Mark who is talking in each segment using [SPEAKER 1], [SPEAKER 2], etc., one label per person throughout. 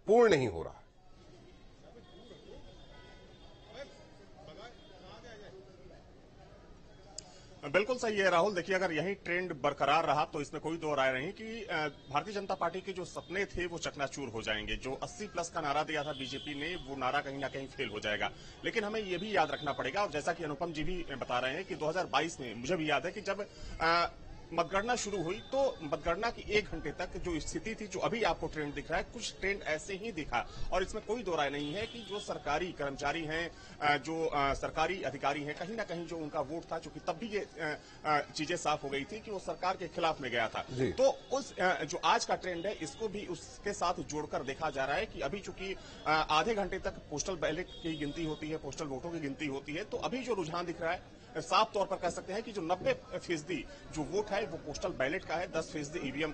[SPEAKER 1] पूर्ण नहीं हो रहा है।
[SPEAKER 2] बिल्कुल सही है राहुल। देखिए, अगर यही ट्रेंड बरकरार रहा तो इसमें कोई दो राय नहीं कि भारतीय जनता पार्टी के जो सपने थे वो चकनाचूर हो जाएंगे। जो 80 प्लस का नारा दिया था बीजेपी ने, वो नारा कहीं ना कहीं फेल हो जाएगा। लेकिन हमें ये भी याद रखना पड़ेगा, और जैसा कि अनुपम जी भी बता रहे हैं कि 2022 में मुझे भी याद है कि जब मतगणना शुरू हुई तो मतगणना की 1 घंटे तक जो स्थिति थी, जो अभी आपको ट्रेंड दिख रहा है, कुछ ट्रेंड ऐसे ही दिखा। और इसमें कोई दो राय नहीं है कि जो सरकारी कर्मचारी हैं, जो सरकारी अधिकारी हैं, कहीं ना कहीं जो उनका वोट था, चूंकि तब भी ये चीजें साफ हो गई थी कि वो सरकार के खिलाफ में गया था। तो उस जो आज का ट्रेंड है, इसको भी उसके साथ जोड़कर देखा जा रहा है कि अभी चूंकि आधे घंटे तक पोस्टल बैलेट की गिनती होती है, पोस्टल वोटों की गिनती होती है, तो अभी जो रुझान दिख रहा है, साफ तौर पर कह सकते हैं कि जो 90% जो वोट है वो पोस्टल बैलेट का है, 10% ईवीएम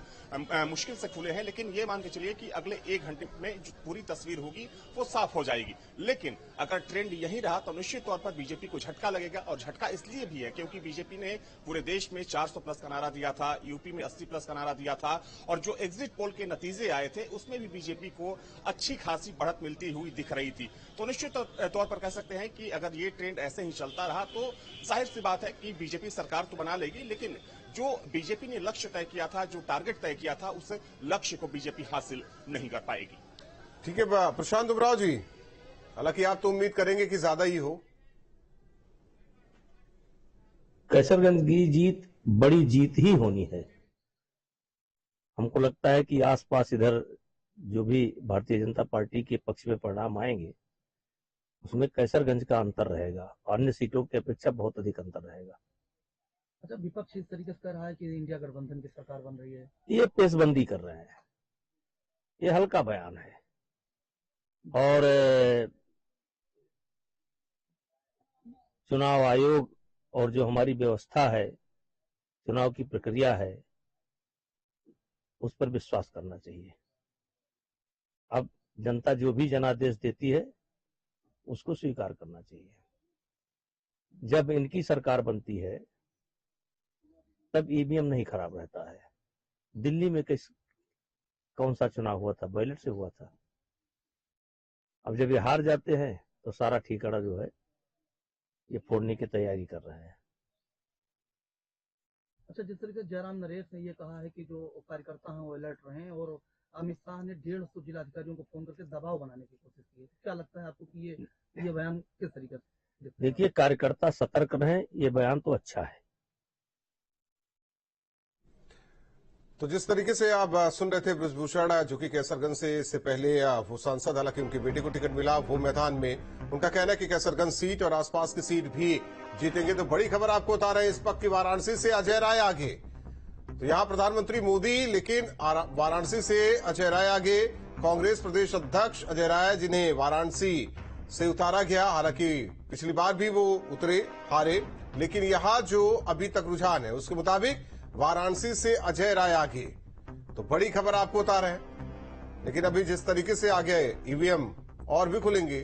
[SPEAKER 2] मुश्किल से खुले हैं। लेकिन ये मान के चलिए कि अगले 1 घंटे में जो पूरी तस्वीर होगी वो साफ हो जाएगी। लेकिन अगर ट्रेंड यही रहा तो निश्चित तौर पर बीजेपी को झटका लगेगा, और झटका इसलिए भी है क्योंकि बीजेपी ने पूरे देश में 400 प्लस का नारा दिया था, यूपी में 80 प्लस का नारा दिया था, और जो एग्जिट पोल के नतीजे आए थे उसमें भी बीजेपी को अच्छी खासी बढ़त मिलती हुई दिख रही थी। तो निश्चित तौर पर कह सकते हैं कि अगर ये ट्रेंड ऐसे ही चलता रहा तो जाहिर सी बात है कि बीजेपी सरकार तो बना लेगी, लेकिन जो बीजेपी ने लक्ष्य तय किया था, जो टारगेट तय किया था, उस लक्ष्य को बीजेपी हासिल नहीं कर पाएगी।
[SPEAKER 1] ठीक है प्रशांत उमराव जी, हालांकि आप तो उम्मीद करेंगे कि ज्यादा ही हो।
[SPEAKER 3] कैसरगंज की जीत बड़ी जीत ही होनी है। हमको लगता है कि आसपास इधर जो भी भारतीय जनता पार्टी के पक्ष में परिणाम आएंगे उसमें कैसरगंज का अंतर रहेगा, अन्य सीटों की अपेक्षा बहुत अधिक अंतर रहेगा।
[SPEAKER 4] अच्छा, विपक्ष इस तरीके से कह रहा है कि इंडिया गठबंधन की सरकार बन रही है,
[SPEAKER 3] ये पेशबंदी कर रहे हैं, ये हल्का बयान है। और चुनाव आयोग और जो हमारी व्यवस्था है, चुनाव की प्रक्रिया है, उस पर विश्वास करना चाहिए। अब जनता जो भी जनादेश देती है उसको स्वीकार करना चाहिए। जब इनकी सरकार बनती है तब ईवीएम नहीं खराब रहता है। दिल्ली में कौन सा चुनाव हुआ था? बैलेट से हुआ था। अब जब ये हार जाते हैं तो सारा ठिकाना जो है ये फोड़ने की तैयारी कर रहे हैं।
[SPEAKER 4] अच्छा, जिस तरीके से जयराम नरेश ने ये कहा है कि जो कार्यकर्ता हैं वो अलर्ट रहे, और अमित शाह ने 150 जिलाधिकारियों को फोन करके दबाव बनाने की कोशिश की है, क्या लगता है आपको कि ये बयान किस तरीके से?
[SPEAKER 3] देखिए, कार्यकर्ता सतर्क रहें, ये बयान तो अच्छा है।
[SPEAKER 1] तो जिस तरीके से आप सुन रहे थे ब्रजभूषण, जो कि कैसरगंज से इससे पहले वो सांसद, हालांकि उनकी बेटी को टिकट मिला वो मैदान में, उनका कहना है कि कैसरगंज सीट और आसपास की सीट भी जीतेंगे। तो बड़ी खबर आपको बता रहे हैं इस वक्त की वाराणसी से अजय राय आगे। तो यहां प्रधानमंत्री मोदी, लेकिन वाराणसी से अजय राय आगे। कांग्रेस प्रदेश अध्यक्ष अजय राय, जिन्हें वाराणसी से उतारा गया, हालांकि पिछली बार भी वो उतरे, हारे, लेकिन यहां जो अभी तक रुझान है उसके मुताबिक वाराणसी से अजय राय आगे। तो बड़ी खबर आपको बता रहे हैं। लेकिन अभी जिस तरीके से आगे ईवीएम और भी खुलेंगे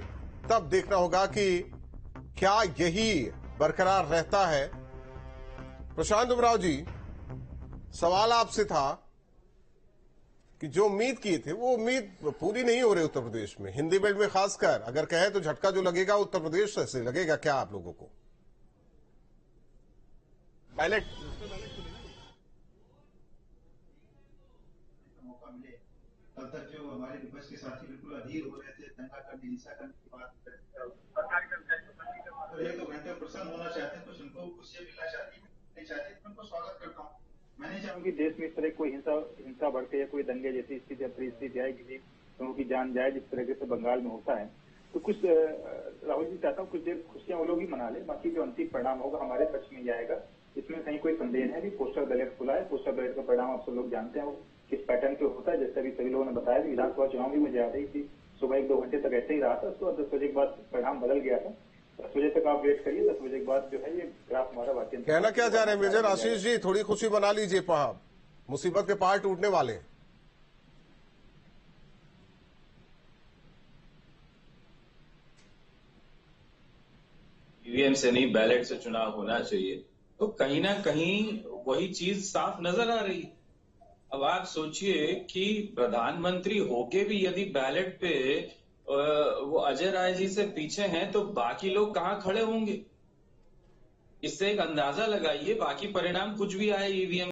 [SPEAKER 1] तब देखना होगा कि क्या यही बरकरार रहता है। प्रशांत उमराव जी, सवाल आपसे था कि जो उम्मीद किए थे वो उम्मीद पूरी नहीं हो रही उत्तर प्रदेश में, हिंदी बेल्ट में खासकर अगर कहें तो झटका जो लगेगा उत्तर प्रदेश से लगेगा क्या आप लोगों को?
[SPEAKER 2] बैलेट
[SPEAKER 5] मौका मिले, तब तक जो हमारे विपक्ष के साथी बिल्कुल अधीर हो रहे थे, दंगा करने, हिंसा करने की बात, और एक दो घंटे प्रसन्न होना चाहते हैं, कुछ उनको खुशियां मिलना चाहती नहीं चाहती, तो उनको स्वागत करता हूँ। मैं नहीं चाहूंगी देश में इस तरह कोई हिंसा बढ़ते या कोई दंगे जैसी स्थिति या परिस्थिति आए, किसी लोगों की जान जाए, जिस तरह से बंगाल में होता है। तो कुछ राहुल जी, चाहता हूँ कुछ देर खुशियां वो लोग ही मना ले, बाकी जो अंतिम परिणाम होगा हमारे पक्ष में ही आएगा, इसमें कहीं कोई संदेह है। पोस्टल बैलेट खुला है, पोस्टल बैलेट का परिणाम आप सब लोग जानते हैं वो किस पैटर्न पे होता है। जैसे अभी सभी लोगों ने बताया कि विधानसभा चुनाव भी मुझे याद है कि सुबह 1-2 घंटे तक ऐसे ही रहा था, उसके बाद 10 बजे के बाद परिणाम बदल गया था। 10 बजे तक आप वेट करिए, 10 बजे के बाद जो है ये ग्राफ हमारा वाक्य।
[SPEAKER 1] कहना क्या चाह रहे हैं मेजर आशीष जी? थोड़ी खुशी बना लीजिए, मुसीबत के पहाड़ टूटने वाले।
[SPEAKER 6] ईवीएम से नहीं, बैलेट से चुनाव होना चाहिए, तो कहीं ना कहीं वही चीज साफ नजर आ रही है। अब आप सोचिए कि प्रधानमंत्री होके भी यदि बैलेट पे वो अजय राय जी से पीछे हैं तो बाकी लोग कहाँ खड़े होंगे। इससे एक अंदाजा लगाइए, बाकी परिणाम कुछ भी आए ईवीएम